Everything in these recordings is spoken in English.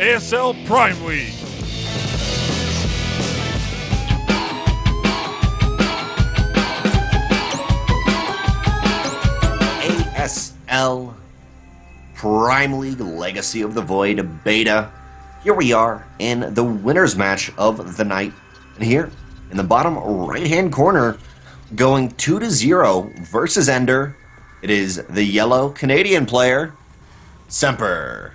ASL Prime League. ASL Prime League Legacy of the Void Beta. Here we are in the winner's match of the night. And here, in the bottom right-hand corner, going 2-0 versus Ender, it is the yellow Canadian player, Semper.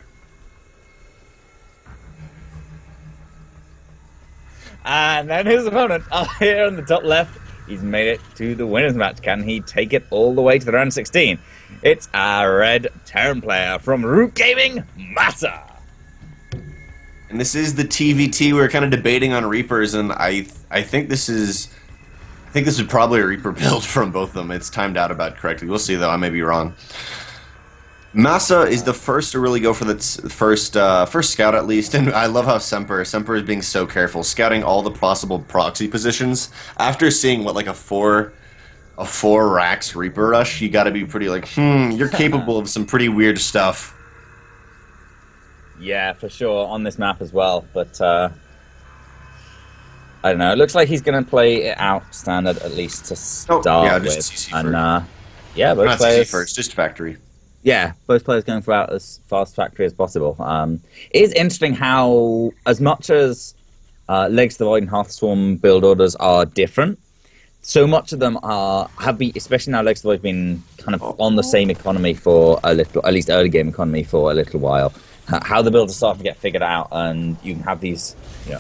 And then his opponent, here on the top left, he's made it to the winner's match. Can he take it all the way to the round 16? It's a red Terran player from Root Gaming, MaSa. And this is the TvT. We were kind of debating on Reapers, and I think this is probably a Reaper build from both of them. It's timed out about correctly. We'll see, though. I may be wrong. MaSa is the first to really go for the first scout, at least, and I love how Semper is being so careful, scouting all the possible proxy positions. After seeing what, like a four racks Reaper rush, you got to be pretty like, you're capable of some pretty weird stuff. Yeah, for sure, on this map as well, but I don't know. It looks like he's going to play it out standard at least to start with. CC and yeah, both not players CC first, just factory. Yeah, both players going for out as fast factory as possible. It is interesting how, as much as Legs to the Void and Hearthstorm build orders are different, so much of them have been, especially now Legs to the Void, been kind of on the same economy for a little, at least early game economy for a little while. How the builds are starting to get figured out, and you can have these,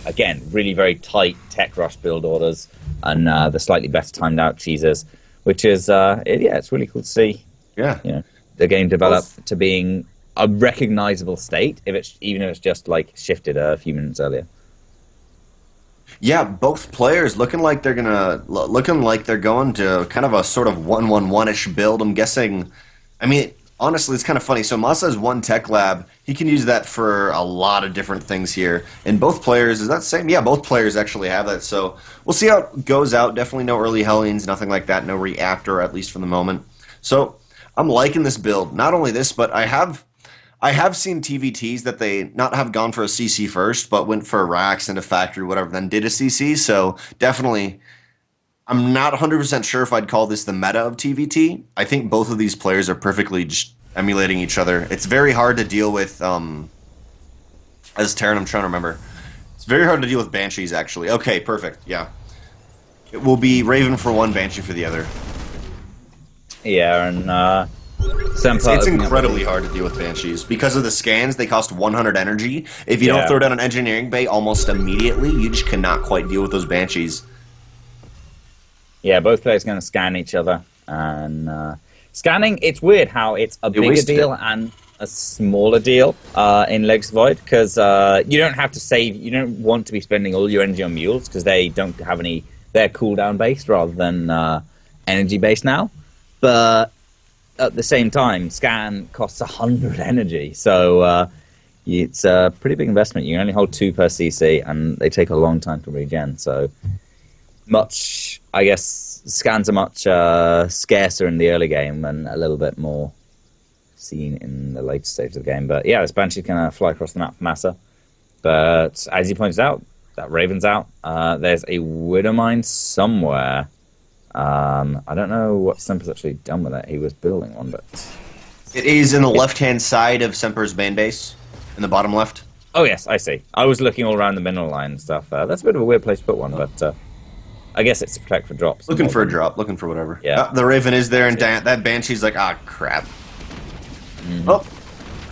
again, really very tight tech rush build orders, and the slightly better timed out cheeses, which is, it's really cool to see. Yeah. The game develop to being a recognizable state, even if it's just like shifted a few minutes earlier. Yeah, both players looking like they're going to kind of a sort of 1-1-1-ish build. I'm guessing. I mean, honestly, it's kind of funny. So MaSa has one tech lab. He can use that for a lot of different things here. And both players, is that the same? Yeah, both players actually have that. So we'll see how it goes out. Definitely no early Hellions, nothing like that. No reactor, at least for the moment. So I'm liking this build. Not only this, but I have seen TvTs that they not have gone for a CC first, but went for racks and a factory, whatever, then did a CC. So definitely, I'm not 100% sure if I'd call this the meta of TvT. I think both of these players are perfectly just emulating each other. It's very hard to deal with, as Terran, I'm trying to remember. It's very hard to deal with Banshees, actually. Okay, perfect, yeah. It will be Raven for one, Banshee for the other. Yeah, and it's incredibly hard to deal with Banshees. Because of the scans, they cost 100 energy. If you don't throw down an engineering bay almost immediately, you just cannot quite deal with those Banshees. Yeah, both players going to scan each other. And scanning, it's weird how it's a bigger deal and a smaller deal in Legs Void, because you don't have to save, you don't want to be spending all your energy on mules, because they don't have any, they're cooldown based rather than energy based now. But at the same time, scan costs 100 energy, so it's a pretty big investment. You can only hold 2 per CC, and they take a long time to regen. So I guess scans are much scarcer in the early game and a little bit more seen in the later stage of the game. But yeah, this Banshee can fly across the map for MaSa. But as he points out, that Raven's out. There's a Widowmine somewhere. I don't know what Semper's actually done with it. He was building one, but it is in the left-hand side of Semper's main base, in the bottom left. Oh yes, I see. I was looking all around the mineral line and stuff. That's a bit of a weird place to put one, but I guess it's to protect for drops. Looking for a drop, looking for whatever. Yeah, the Raven is there, and that Banshee's like, crap. Well,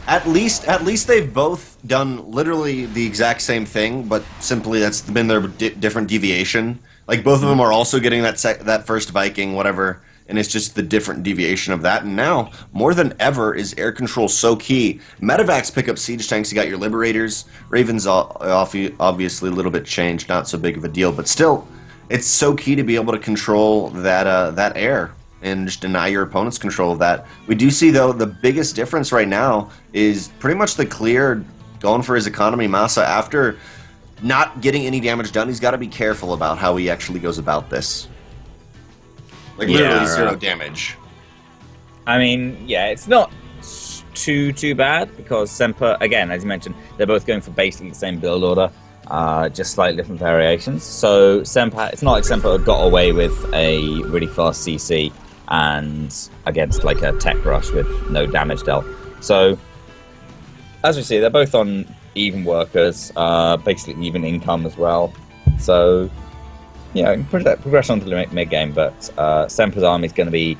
at least they've both done literally the exact same thing, but simply that's been their different deviation. Like, both of them are also getting that first Viking, whatever, and it's just the different deviation of that. And now, more than ever, is air control so key. Medivacs pick up siege tanks, you got your Liberators. Raven's obviously a little bit changed, not so big of a deal, but still, it's so key to be able to control that air and just deny your opponent's control of that. We do see, though, the biggest difference right now is pretty much the clear going for his economy MaSa. After not getting any damage done, he's got to be careful about how he actually goes about this. Like, literally 0 damage. I mean, yeah, it's not too bad, because Semper, again, as you mentioned, they're both going for basically the same build order, just slightly different variations. So Semper, it's not like Semper got away with a really fast CC and against like a tech rush with no damage dealt. So as we see, they're both on even workers, basically even income as well. So yeah, progress on to the mid game, but Semper's army is going to be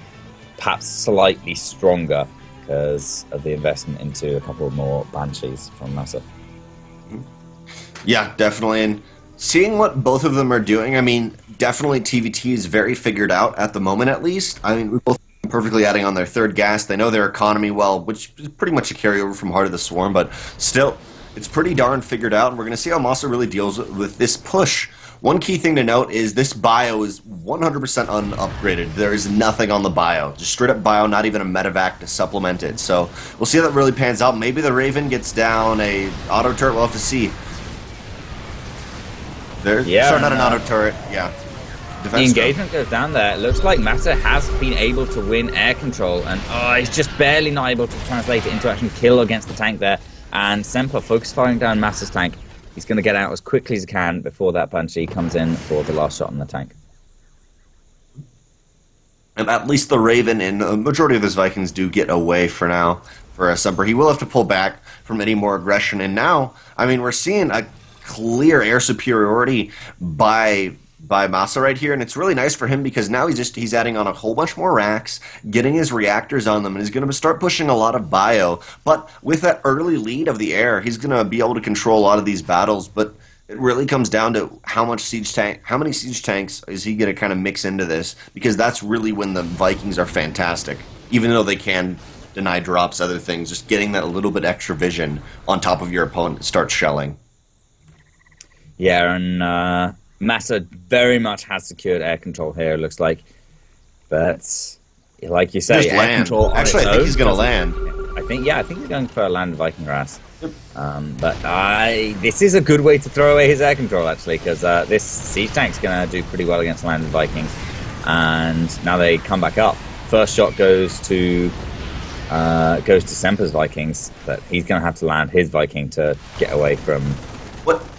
perhaps slightly stronger because of the investment into a couple more Banshees from MaSa. Yeah, definitely. And seeing what both of them are doing, I mean, definitely TvT is very figured out at the moment, at least. I mean, we both perfectly adding on their third gas. They know their economy well, which is pretty much a carryover from Heart of the Swarm, but still, it's pretty darn figured out, and we're going to see how MaSa really deals with this push. One key thing to note is this bio is 100% unupgraded. There is nothing on the bio. Just straight up bio, not even a medevac to supplement it. So we'll see how that really pans out. Maybe the Raven gets down a auto turret. We'll have to see. Sorry, not an auto turret. Yeah. The engagement goes down there. It looks like MaSa has been able to win air control, and he's just barely not able to translate it into actually kill against the tank there. And Semper focus firing down MaSa's tank. He's going to get out as quickly as he can before that Banshee comes in for the last shot on the tank. And at least the Raven and the majority of his Vikings do get away for now for Semper. He will have to pull back from any more aggression. And now, I mean, we're seeing a clear air superiority by MaSa right here, and it's really nice for him because now he's adding on a whole bunch more racks, getting his reactors on them, and he's going to start pushing a lot of bio. But with that early lead of the air, he's going to be able to control a lot of these battles. But it really comes down to how many siege tanks is he going to kind of mix into this, because that's really when the Vikings are fantastic. Even though they can deny drops, other things, just getting that little bit extra vision on top of your opponent starts shelling. Yeah, and MaSa very much has secured air control here, it looks like. But, like you say, air control on Actually, I think he's going to land. I think he's going for a land Viking Harass. Yep. But this is a good way to throw away his air control, actually, because this siege tank's going to do pretty well against landed Vikings. And now they come back up. First shot goes to Semper's Vikings, but he's going to have to land his Viking to get away from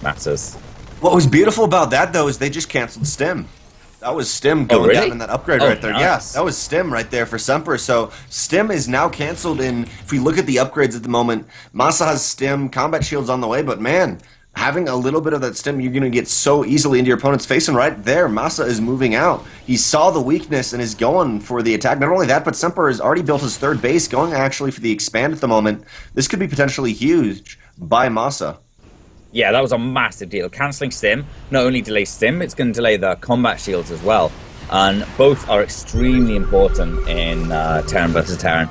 MaSa's. What was beautiful about that, though, is they just canceled Stim. That was Stim going down in that upgrade right there. Nice. Yeah, that was Stim right there for Semper. So Stim is now canceled, and if we look at the upgrades at the moment, MaSa has Stim, combat shields on the way, but man, having a little bit of that Stim, you're going to get so easily into your opponent's face, and right there, MaSa is moving out. He saw the weakness and is going for the attack. Not only that, but Semper has already built his third base, going actually for the expand at the moment. This could be potentially huge by MaSa. Yeah, that was a massive deal. Cancelling Stim not only delays Stim, it's going to delay the combat shields as well. And both are extremely important in Terran versus Terran.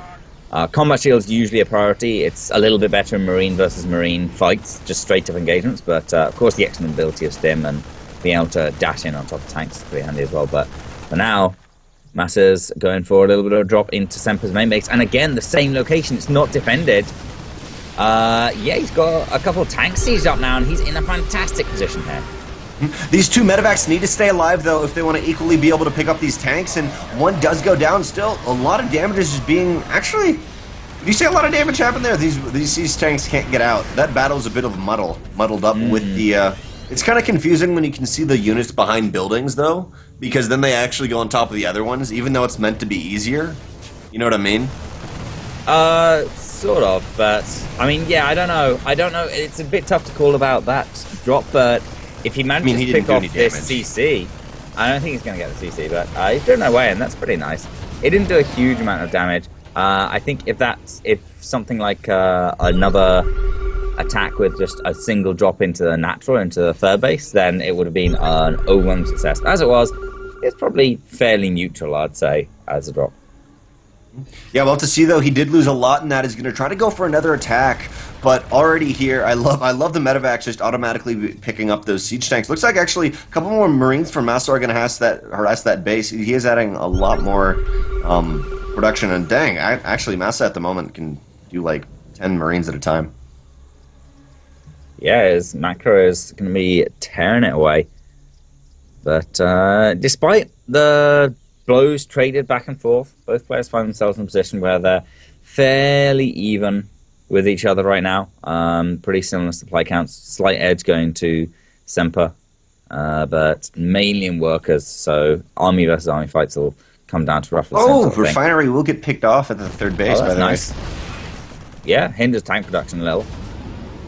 Combat shields usually a priority. It's a little bit better in Marine versus Marine fights, just straight up engagements. But of course, the excellent ability of Stim and being able to dash in on top of tanks is pretty handy as well. But for now, MaSa's going for a little bit of a drop into Semper's main base. And again, the same location. It's not defended. Yeah, he's got a couple of tanks sieged up now, and he's in a fantastic position here. These two medevacs need to stay alive, though, if they want to equally be able to pick up these tanks, and one does go down still. A lot of damage is just being... Actually, did you say a lot of damage happened there? These tanks can't get out. That battle's a bit of muddled up with the... It's kind of confusing when you can see the units behind buildings, though, because then they actually go on top of the other ones, even though it's meant to be easier. You know what I mean? Sort of, but I mean, yeah, I don't know. It's a bit tough to call about that drop, but if he manages to pick off this CC, I don't think he's going to get the CC, but he's doing away, and that's pretty nice. It didn't do a huge amount of damage. I think if something like another attack with just a single drop into the natural, into the third base, then it would have been an overwhelming success. As it was, it's probably fairly neutral, I'd say, as a drop. Yeah, well, to see, though, he did lose a lot in that. He's going to try to go for another attack, but already here, I love the medevacs just automatically picking up those siege tanks. Looks like, actually, a couple more Marines from MaSa are going to harass that base. He is adding a lot more production, and dang, actually, MaSa at the moment can do, like, 10 Marines at a time. Yeah, his macro is going to be tearing it away. But despite the blows traded back and forth, both players find themselves in a position where they're fairly even with each other right now. Pretty similar supply counts. Slight edge going to Semper, but mainly in workers. So army versus army fights will come down to roughly the same sort of Refinery will get picked off at the third base, by the nice. way. Yeah, hinders tank production a little.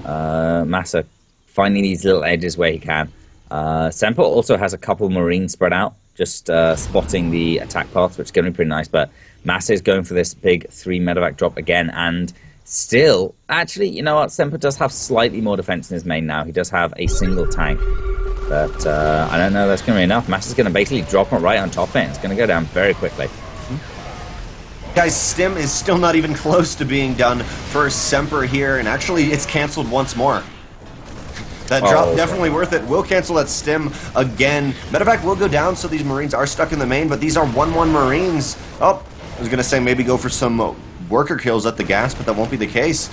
MaSa finding these little edges where he can. Semper also has a couple Marines spread out, just spotting the attack path, which is going to be pretty nice. But MaSa is going for this big 3 medevac drop again, and still, actually, you know what? Semper does have slightly more defense in his main now. He does have a single tank, but I don't know if that's going to be enough. MaSa's going to basically drop it right on top of it. It's going to go down very quickly. Guys, Stim is still not even close to being done for Semper here, and actually it's canceled once more. That drop definitely worth it. We'll cancel that Stim again. Medevac will go down, so these Marines are stuck in the main, but these are 1-1 Marines. Oh, I was going to say maybe go for some worker kills at the gas, but that won't be the case.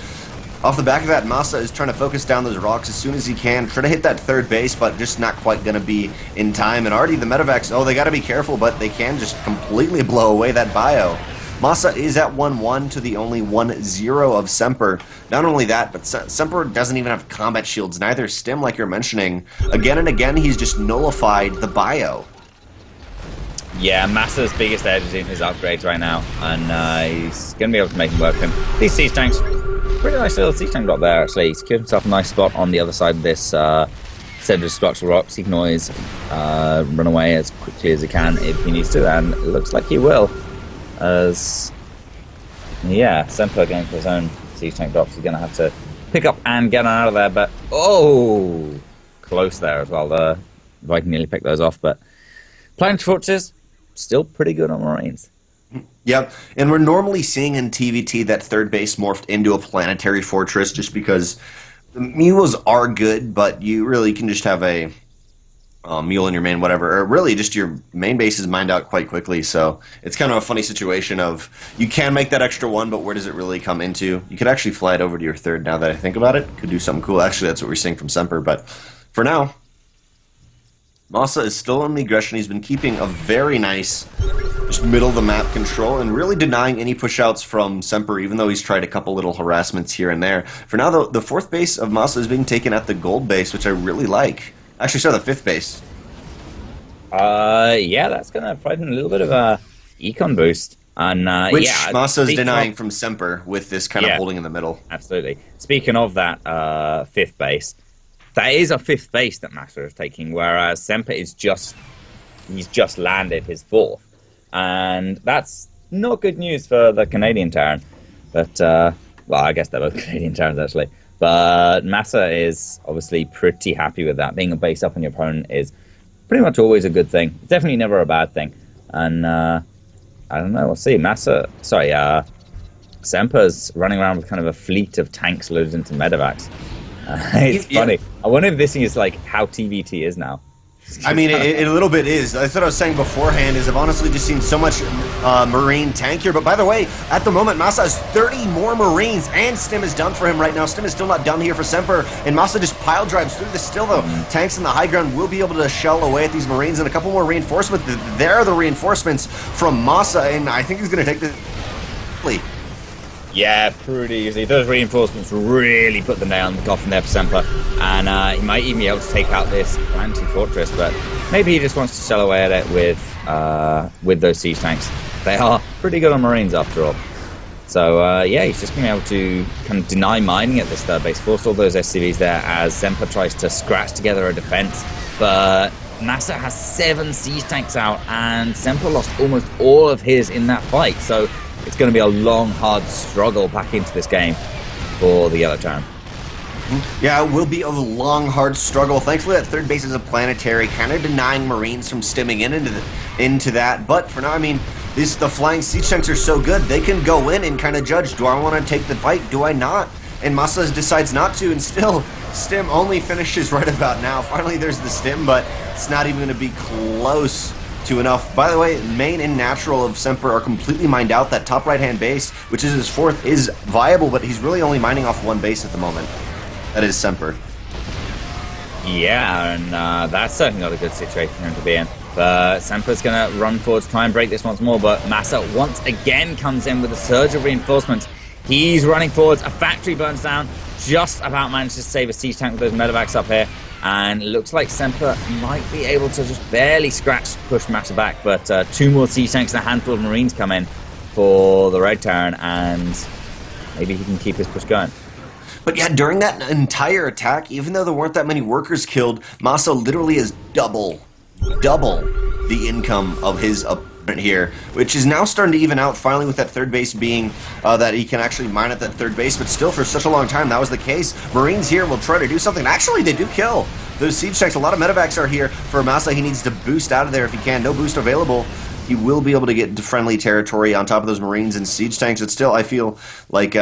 Off the back of that, MaSa is trying to focus down those rocks as soon as he can. Try to hit that third base, but just not quite going to be in time. And already the medevacs, they got to be careful, but they can just completely blow away that bio. MaSa is at 1-1 to the only 1-0 of Semper. Not only that, but Semper doesn't even have combat shields, neither Stim, like you're mentioning. Again and again, he's just nullified the bio. Yeah, MaSa's biggest edge is in his upgrades right now, and he's going to be able to make him work with him. These siege tanks, pretty nice little siege tank drop there, actually. He's secured himself a nice spot on the other side of this set of structural rocks. He can always run away as quickly as he can if he needs to, and it looks like he will. As Semper going for his own siege tank drops, he's going to have to pick up and get out of there. But close there as well. The Viking nearly picked those off, but Planetary Fortress still pretty good on Marines. Yep, and we're normally seeing in TvT that third base morphed into a planetary fortress just because the mules are good, but you really can just have a mule in your main, whatever, or really just your main base is mined out quite quickly. So it's kind of a funny situation of you can make that extra one, but where does it really come into? You could actually fly it over to your third now that I think about it. Could do something cool. Actually, that's what we're seeing from Semper, but for now, MaSa is still on the aggression. He's been keeping a very nice just middle of the map control and really denying any pushouts from Semper, even though he's tried a couple little harassments here and there. For now, though, the fourth base of MaSa is being taken at the gold base, which I really like. Actually, sorry, the fifth base. That's going to provide him a little bit of a econ boost. And, which MaSa is denying from Semper with this kind of holding in the middle. Absolutely. Speaking of that fifth base, that is a fifth base that MaSa is taking, whereas Semper is he's just landed his fourth. And that's not good news for the Canadian Terran. But, I guess they're both Canadian Terrans, actually. But MaSa is obviously pretty happy with that. Being a base up on your opponent is pretty much always a good thing. Definitely never a bad thing. And, I don't know, we'll see. Semper's running around with kind of a fleet of tanks loaded into medevacs. It's funny. I wonder if this is like how TvT is now. I mean, it a little bit is. That's what I was saying beforehand, is I've honestly just seen so much Marine tank here. But by the way, at the moment, MaSa has 30 more Marines, and Stim is done for him right now. Stim is still not done here for Semper, and MaSa just pile drives through this. Still, though, tanks in the high ground will be able to shell away at these Marines, and a couple more reinforcements. There are the reinforcements from MaSa, and I think he's going to take this. Yeah, pretty easy. Those reinforcements really put the nail in the coffin there for Semper, and he might even be able to take out this planetary fortress, but maybe he just wants to shell away at it with those siege tanks. They are pretty good on Marines after all. So he's just going to be able to kind of deny mining at this third base, force all those SCVs there as Semper tries to scratch together a defense, but MaSa has 7 siege tanks out, and Semper lost almost all of his in that fight, so it's going to be a long, hard struggle back into this game for the Yellow Terran. Yeah, it will be a long, hard struggle. Thankfully, that third base is a planetary, kind of denying Marines from stimming into that. But for now, I mean, the flying siege tanks are so good, they can go in and kind of judge, do I want to take the fight, do I not? And MaSa decides not to, and still, Stim only finishes right about now. Finally, there's the Stim, but it's not even going to be close to enough. By the way, main and natural of Semper are completely mined out. That top right-hand base, which is his fourth, is viable, but he's really only mining off one base at the moment. That is Semper. Yeah, and that's certainly not a good situation for him to be in. But Semper's going to run forward to try and break this once more, but MaSa once again comes in with a surge of reinforcements. He's running forwards. A factory burns down. Just about managed to save a siege tank with those medevacs up here. And it looks like Semper might be able to just barely push MaSa back. But 2 more siege tanks and a handful of Marines come in for the Red Terran. And maybe he can keep his push going. But yeah, during that entire attack, even though there weren't that many workers killed, MaSa literally is double the income of his opponent here, which is now starting to even out, finally, with that third base being that he can actually mine at that third base, but still for such a long time that was the case. Marines here will try to do something. Actually, they do kill those siege tanks. A lot of medevacs are here for MaSa. He needs to boost out of there if he can. No boost available. He will be able to get into friendly territory on top of those Marines and siege tanks, but still, I feel like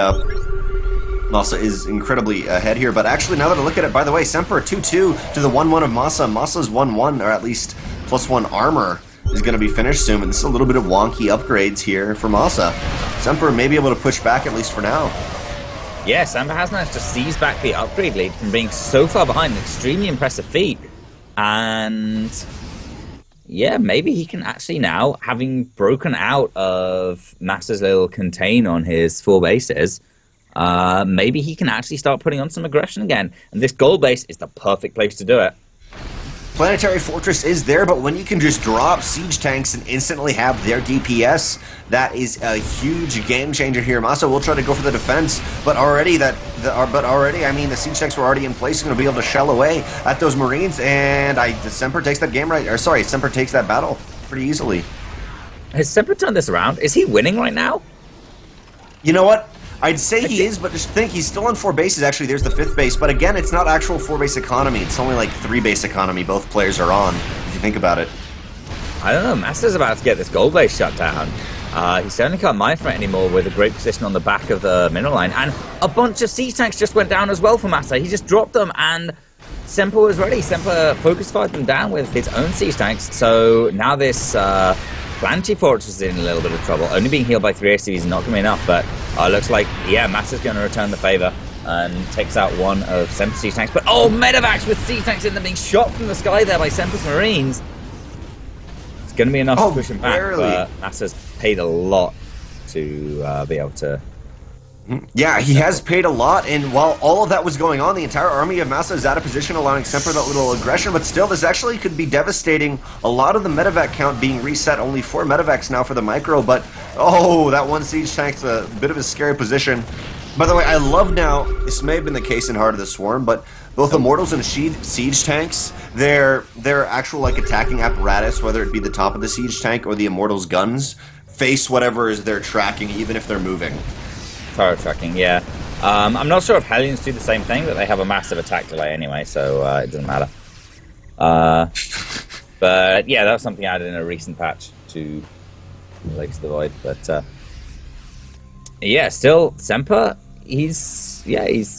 MaSa is incredibly ahead here. But actually, now that I look at it, by the way, Semper 2-2 to the 1-1 of MaSa. MaSa's 1-1, or at least +1 armor, is going to be finished soon. And this is a little bit of wonky upgrades here for MaSa. Semper may be able to push back, at least for now. Yeah, Semper has managed to seize back the upgrade lead from being so far behind. An extremely impressive feat. And yeah, maybe he can actually now, having broken out of MaSa's little contain on his 4 bases, maybe he can actually start putting on some aggression again. And this gold base is the perfect place to do it. Planetary Fortress is there, but when you can just drop siege tanks and instantly have their DPS, that is a huge game changer here. MaSa will try to go for the defense, but already, I mean, the siege tanks were already in place, going to be able to shell away at those Marines, and Semper takes that game right, or sorry, Semper takes that battle pretty easily. Has Semper turned this around? Is he winning right now? You know what? I'd say he is, but just think, he's still on 4 bases. Actually, there's the 5th base, but again, it's not actual 4-base economy. It's only like 3-base economy both players are on, if you think about it. I don't know. MaSa's about to get this gold base shut down. He certainly can't mine for it anymore with a great position on the back of the mineral line. And a bunch of siege tanks just went down as well for MaSa. He just dropped them, and Semper was ready. Semper focus fired them down with his own siege tanks. So now this Planetary Fortress is in a little bit of trouble. Only being healed by 3 ACVs is not going to be enough, but looks like, yeah, MaSa's going to return the favor and takes out one of Semper's siege tanks. But, oh, medevacs with siege tanks in them being shot from the sky there by Semper's Marines. It's going to be enough to push him back, but MaSa's paid a lot to be able to... Yeah, he has paid a lot, and while all of that was going on, the entire army of MaSa is out of position, allowing Semper that little aggression, but still, this actually could be devastating. A lot of the medevac count being reset, only 4 medevacs now for the micro, but, oh, that one siege tank's a bit of a scary position. By the way, I love now, this may have been the case in Heart of the Swarm, but both Immortals and siege tanks, their actual like attacking apparatus, whether it be the top of the siege tank or the Immortals' guns, face whatever is they're tracking, even if they're moving. Turret tracking, yeah. I'm not sure if Hellions do the same thing, but they have a massive attack delay anyway, so it doesn't matter. But yeah, that was something added in a recent patch to Lakes of the Void. But yeah, still Semper, he's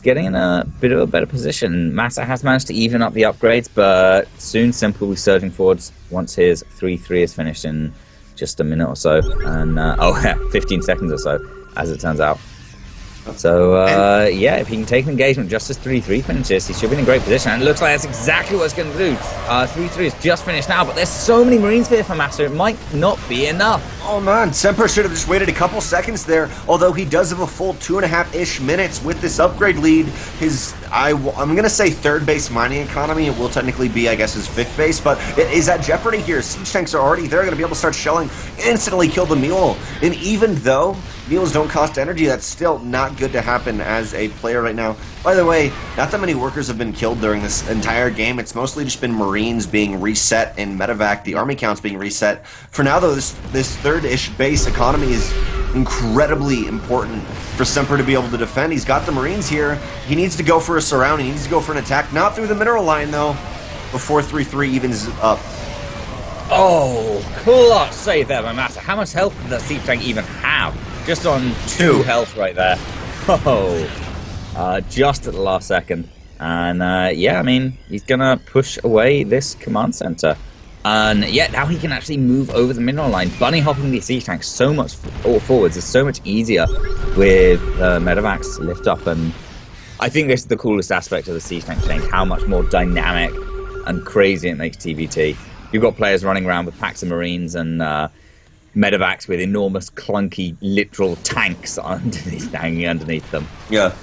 getting in a bit of a better position. MaSa has managed to even up the upgrades, but soon Semper will be surging forwards once his 3-3 is finished in just a minute or so, and 15 seconds or so, as it turns out. So, yeah, if he can take an engagement just as 3-3 finishes, he should be in a great position. And it looks like that's exactly what it's going to do. 3-3 is just finished now, but there's so many Marines here for MaSa, it might not be enough. Oh, man, Semper should have just waited a couple seconds there, although he does have a full 2.5-ish minutes with this upgrade lead. I'm going to say 3rd base mining economy. It will technically be, I guess, his 5th base, but it is at jeopardy here. Siege tanks are already there, going to be able to start shelling, instantly kill the mule. And even though mules don't cost energy, that's still not good to happen as a player right now. By the way, not that many workers have been killed during this entire game. It's mostly just been Marines being reset and medevac, the army counts being reset. For now, though, this 3rd-ish base economy is incredibly important for Semper to be able to defend. He's got the Marines here. He needs to go for a surround. He needs to go for an attack. Not through the mineral line, though, before 3-3 evens up. Oh, clutch save there by MaSa. How much health did that siege tank even have? Just on 2 health right there. Oh, just at the last second. And yeah, I mean, he's gonna push away this command center. And yeah, now he can actually move over the mineral line. Bunny hopping these siege tanks so much forwards is so much easier with medevacs lift up. And I think this is the coolest aspect of the siege tank change, how much more dynamic and crazy it makes TvT. You've got players running around with packs of Marines and medevacs with enormous, clunky, literal tanks underneath, hanging underneath them. Yeah.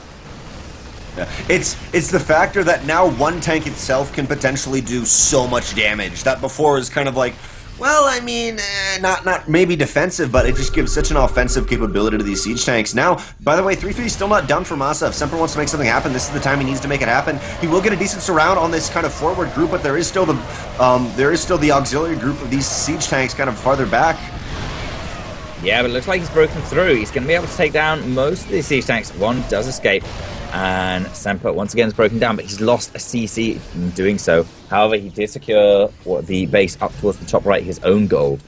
Yeah. It's the factor that now one tank itself can potentially do so much damage that before was kind of like, well, I mean, not maybe defensive, but it just gives such an offensive capability to these siege tanks. Now, by the way, 350 is still not done for MaSa. If Semper wants to make something happen, this is the time he needs to make it happen. He will get a decent surround on this kind of forward group, but there is still the auxiliary group of these siege tanks kind of farther back. Yeah, but it looks like he's broken through. He's going to be able to take down most of these siege tanks. One does escape, and Semper once again is broken down, but he's lost a CC in doing so. However, he did secure the base up towards the top right, his own gold.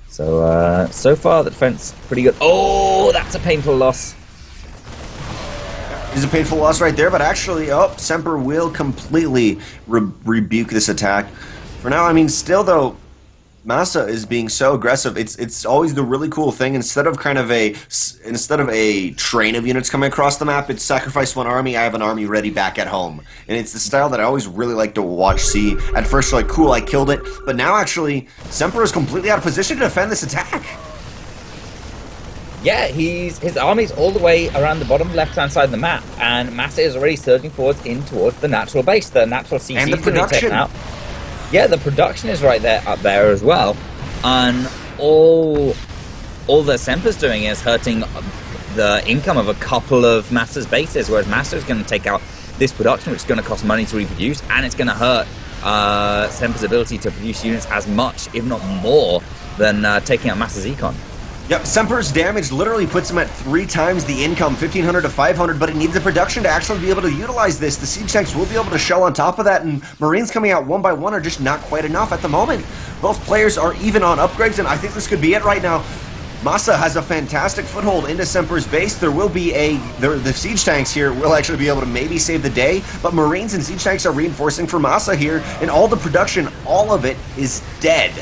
So, so far the defense pretty good. Oh, that's a painful loss. It's a painful loss right there, but actually, Semper will completely rebuke this attack. For now, I mean, still though, MaSa is being so aggressive. It's always the really cool thing. Instead of a train of units coming across the map, it's sacrifice one army, I have an army ready back at home. And it's the style that I always really like to watch. See, at first you're like, cool, I killed it, but now actually Semper is completely out of position to defend this attack. Yeah, his army's all the way around the bottom left-hand side of the map, and MaSa is already surging forwards towards the natural base, the natural CC. And the production. Out. Yeah, the production is right there, up there as well, and all that Semper's doing is hurting the income of a couple of MaSa's bases, whereas MaSa is going to take out this production, which is going to cost money to reproduce, and it's going to hurt Semper's ability to produce units as much, if not more, than taking out MaSa's econ. Yep, Semper's damage literally puts him at 3 times the income, 1,500 to 500, but it needs the production to actually be able to utilize this. The siege tanks will be able to shell on top of that, and Marines coming out one by one are just not quite enough at the moment. Both players are even on upgrades, and I think this could be it right now. MaSa has a fantastic foothold into Semper's base. There will be the siege tanks here will actually be able to maybe save the day, but Marines and siege tanks are reinforcing for MaSa here, and all the production, all of it is dead.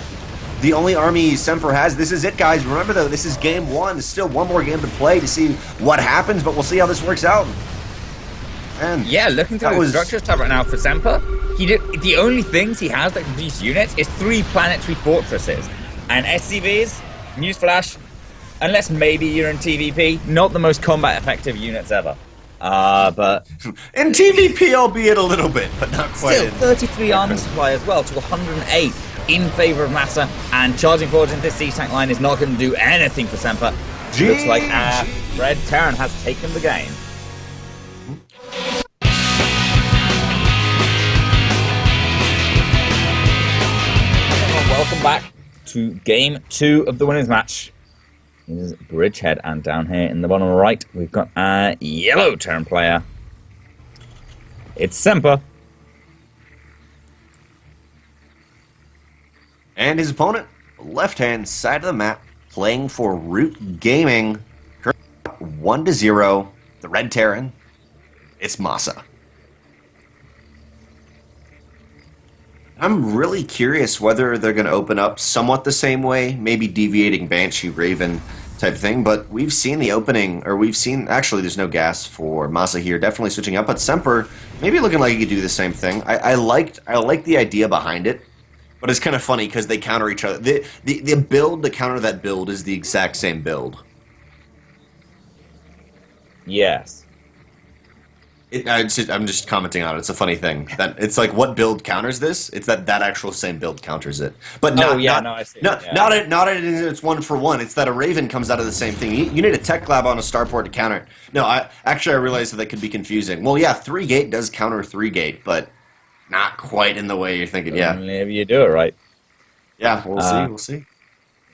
The only army Semper has, this is it, guys. Remember, though, this is game 1. There's still one more game to play to see what happens, but we'll see how this works out. And yeah, looking through the structure tab right now for Semper, the only things he has that can produce units is 3 planetary fortresses. And SCVs, newsflash, unless maybe you're in TvP, not the most combat-effective units ever. But in TvP, albeit a little bit, but not quite. Still, 33 army supply as well to 108 in favor of MaSa, and charging forward into this siege tank line is not going to do anything for Semper. Looks like Red Terran has taken the game. Welcome back to game 2 of the winners match. This is Bridgehead, and down here in the bottom right, we've got a yellow Terran player. It's Semper. And his opponent, left-hand side of the map, playing for Root Gaming, 1-0, the Red Terran. It's MaSa. I'm really curious whether they're going to open up somewhat the same way, maybe deviating Banshee Raven type thing, but we've seen the opening, or we've seen, actually there's no gas for MaSa here, definitely switching up, but Semper maybe looking like he could do the same thing. I like the idea behind it. But it's kind of funny because they counter each other. The build to counter that build is the exact same build. Yes. I'm just commenting on it. It's a funny thing. That it's like, what build counters this? It's that actual same build counters it. But not, I see. Not it's 1-for-1. It's that a Raven comes out of the same thing. You need a tech lab on a starport to counter it. No, I realized that could be confusing. Well, yeah, 3-gate does counter 3-gate, but not quite in the way you're thinking, yeah. Only if you do it right. Yeah, we'll see.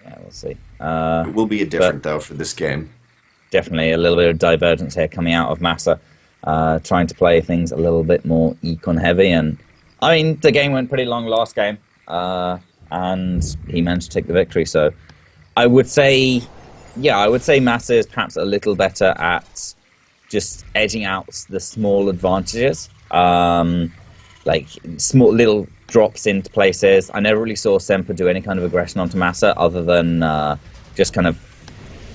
Yeah, we'll see. It will be different, though, for this game. Definitely a little bit of divergence here coming out of MaSa, trying to play things a little bit more econ-heavy. And, I mean, the game went pretty long last game, and he managed to take the victory. So I would say MaSa is perhaps a little better at just edging out the small advantages. Like small little drops into places. I never really saw Semper do any kind of aggression onto MaSa other than just kind of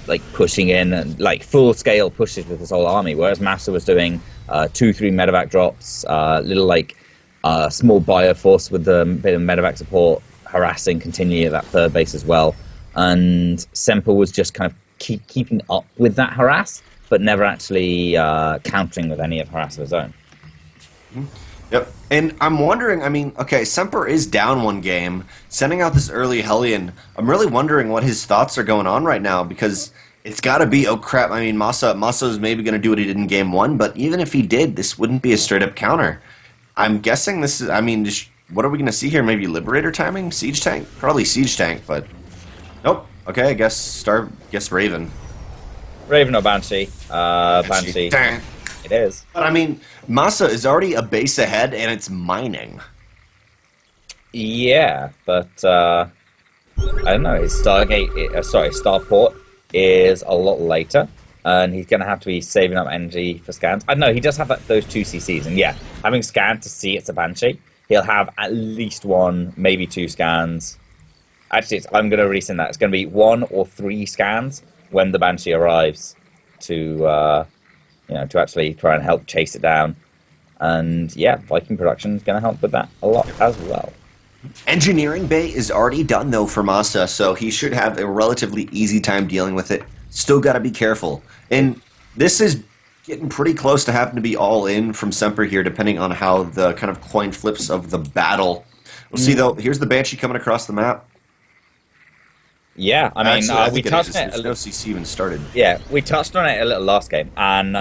like pushing in and like full scale pushes with his whole army, whereas MaSa was doing 2-3 medevac drops, little like small bioforce with a bit of medevac support, harassing continually that third base as well. and Semper was just kind of keeping up with that harass, but never actually countering with any of harass of his own. Yep. And I'm wondering, I mean, okay, Semper is down one game, sending out this early Hellion. I'm really wondering what his thoughts are going on right now, because it's got to be, oh crap, I mean, MaSa's maybe going to do what he did in game one, but even if he did, this wouldn't be a straight-up counter. I'm guessing this is, I mean, just, what are we going to see here? Maybe Liberator timing? Siege Tank? Probably Siege Tank, but... Nope. Okay, I guess Raven. Raven or Banshee. Banshee. Dang. It is. But I mean, MaSa is already a base ahead, and it's mining. Yeah, but I don't know. His Starport is a lot later, and he's going to have to be saving up energy for scans. I know he does have those 2 CCs, and yeah, having scanned to see it's a Banshee, he'll have at least 1, maybe 2 scans. Actually, I'm going to resend that. It's going to be 1 or 3 scans when the Banshee arrives to actually try and help chase it down. And yeah, Viking production is going to help with that a lot as well. Engineering Bay is already done though for MaSa, so he should have a relatively easy time dealing with it. Still got to be careful. And this is getting pretty close to having to be all in from Semper here, depending on how the kind of coin flips of the battle. We'll see though. Here's the Banshee coming across the map. Yeah, I mean, actually, we touched on it. There's no CC even started. Yeah, we touched on it a little last game, and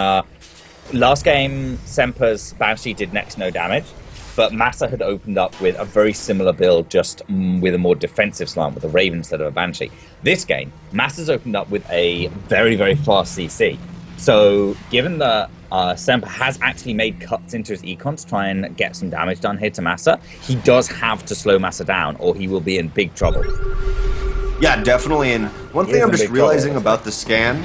last game Semper's Banshee did next to no damage, but MaSa had opened up with a very similar build, just with a more defensive slant with a Raven instead of a Banshee. This game, MaSa's opened up with a very, very fast CC. So, given that Semper has actually made cuts into his econ to try and get some damage done here to MaSa, he does have to slow MaSa down, or he will be in big trouble. Yeah, definitely. And one thing I'm just realizing about the scan,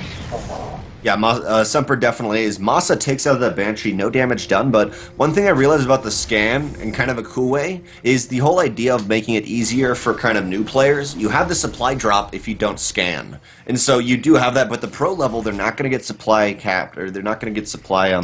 yeah, Semper definitely is. MaSa takes out that Banshee, no damage done, but one thing I realized about the scan, in kind of a cool way, is the whole idea of making it easier for kind of new players. You have the supply drop if you don't scan. And so you do have that, but the pro level, they're not going to get supply capped, or they're not going to get supply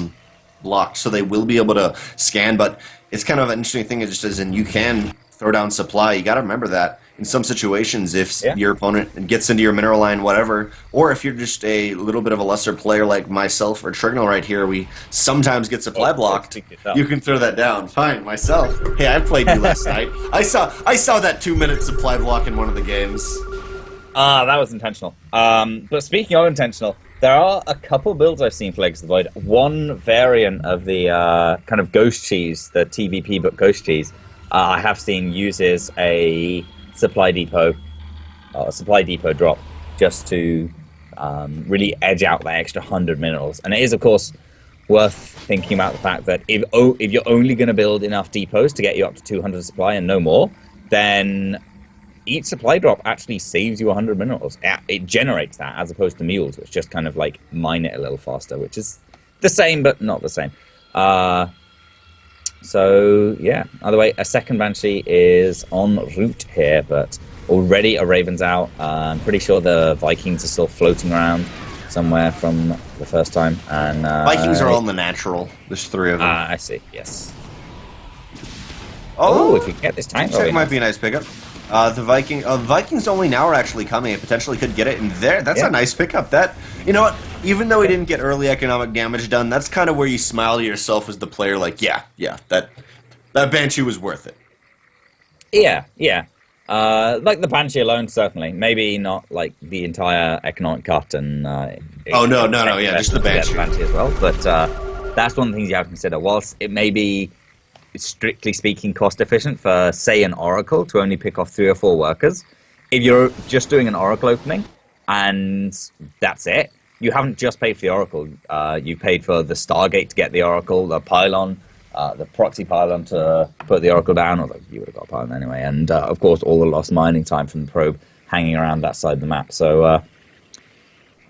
blocked, so they will be able to scan, but it's kind of an interesting thing, just as in you can throw down supply. You got to remember that in some situations, if your opponent gets into your mineral line, whatever, or if you're just a little bit of a lesser player like myself or Trigonal right here, we sometimes get supply blocked. You can throw that down. Fine, myself. Hey, I played you last night. I saw that 2-minute supply block in one of the games. That was intentional. But speaking of intentional, there are a couple builds I've seen for Legacy of the Void. One variant of the kind of ghost cheese, the TvP but ghost cheese, I have seen uses a supply depot drop just to really edge out that extra 100 minerals. And it is, of course, worth thinking about the fact that if you're only going to build enough depots to get you up to 200 supply and no more, then each supply drop actually saves you 100 minerals. It generates that, as opposed to mules, which just kind of like mine it a little faster, which is the same but not the same. So yeah, either way, a second Banshee is en route here, but already a Raven's out. I'm pretty sure the Vikings are still floating around somewhere from the first time. And Vikings are all in the natural. There's 3 of them. I see, yes. Oh, if we get this tank, it might be a nice pickup. The Vikings only now are actually coming. It potentially could get it in there. That's a nice pickup. That, you know what? Even though he didn't get early economic damage done, that's kind of where you smile to yourself as the player, like, yeah, that Banshee was worth it. Yeah. Like the Banshee alone, certainly. Maybe not like the entire economic cut and. Yeah, just the Banshee as well. But that's one of the things you have to consider. Whilst it may be, strictly speaking, cost efficient for, say, an Oracle to only pick off 3 or 4 workers, if you're just doing an Oracle opening and that's it, you haven't just paid for the Oracle. You paid for the Stargate to get the Oracle, the pylon, the proxy pylon to put the Oracle down, although you would have got a pylon anyway, and of course all the lost mining time from the probe hanging around that side of the map. So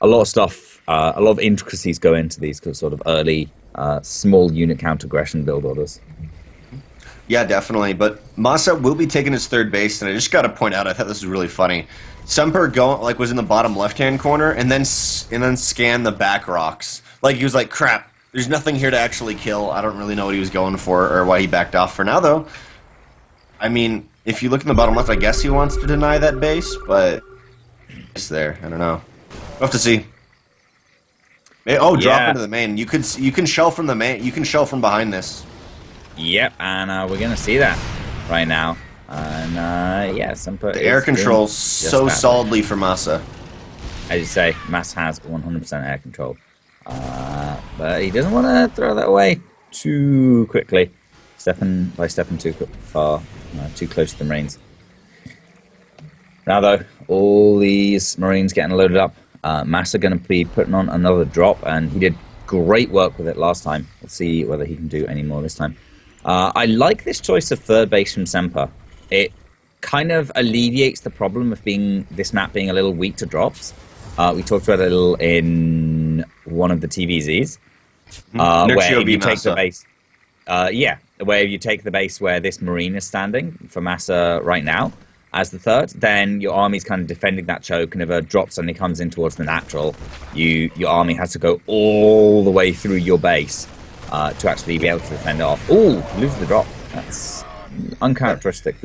a lot of stuff, a lot of intricacies go into these sort of early small unit counter aggression build orders. Yeah, definitely. But MaSa will be taking his third base, and I just got to point out, I thought this was really funny. Semper was in the bottom left-hand corner, and then scanned the back rocks. Like, he was like, crap, there's nothing here to actually kill. I don't really know what he was going for or why he backed off for now, though. I mean, if you look in the bottom left, I guess he wants to deny that base, but there. I don't know. We'll have to see. Oh, drop into the main. You can shell from the main. You can shell from behind this. Yep, and we're gonna see that right now. And yeah, Semper. The air control so solidly for MaSa. As you say, MaSa has 100% air control, but he doesn't want to throw that away too quickly. Stepping too far, too close to the Marines. Now though, all these Marines getting loaded up. MaSa going to be putting on another drop, and he did great work with it last time. We'll see whether he can do any more this time. I like this choice of third base from Semper. It kind of alleviates the problem of this map being a little weak to drops. We talked about it a little in one of the TvZs, where if you take the base, where you take the base where this Marine is standing for MaSa right now as the third, then your army's kind of defending that choke, and if a drop suddenly comes in towards the natural, your army has to go all the way through your base to actually be able to defend it off. Ooh, lose the drop. That's uncharacteristic.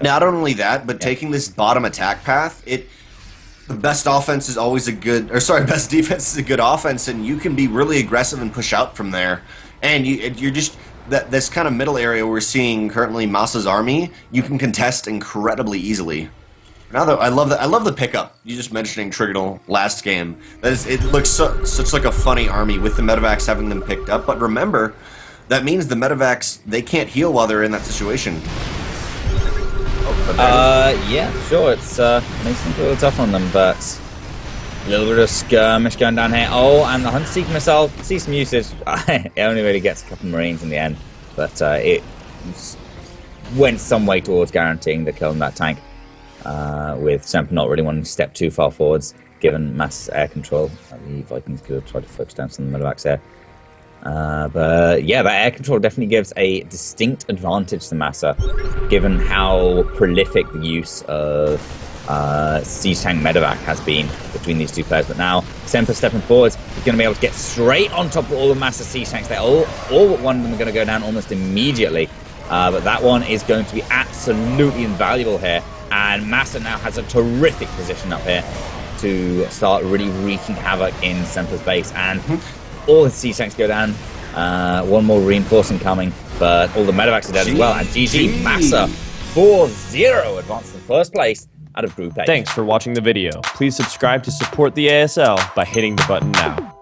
Not only that, but taking this bottom attack path, the best offense is always best defense is a good offense, and you can be really aggressive and push out from there. And you're just this kind of middle area we're seeing currently. MaSa's army, you can contest incredibly easily. Now though, I love the pickup. You just mentioning Trigonal last game. It looks such like a funny army with the medevacs having them picked up. But remember, that means the medevacs, they can't heal while they're in that situation. Yeah, sure. It's makes things a little tough on them, but a little bit of skirmish going down here. Oh, and the Hunter Seeker missile, see some usage. It only really gets a couple of Marines in the end, but it went some way towards guaranteeing the kill on that tank. With Semper not really wanting to step too far forwards, given MaSa's air control. The Vikings could have tried to focus down some of the medevacs there. But yeah, that air control definitely gives a distinct advantage to MaSa, given how prolific the use of siege tank medevac has been between these two players. But now Semper stepping forwards, he's going to be able to get straight on top of all the MaSa siege tanks. They're all but one of them are going to go down almost immediately. But that one is going to be absolutely invaluable here. And MaSa now has a terrific position up here to start really wreaking havoc in Semper's base. And all the siege tanks go down. One more reinforcing coming, but all the medevacs are dead as well. And GG, MaSa 4-0 advances to first place out of Group A. Thanks for watching the video. Please subscribe to support the ASL by hitting the button now.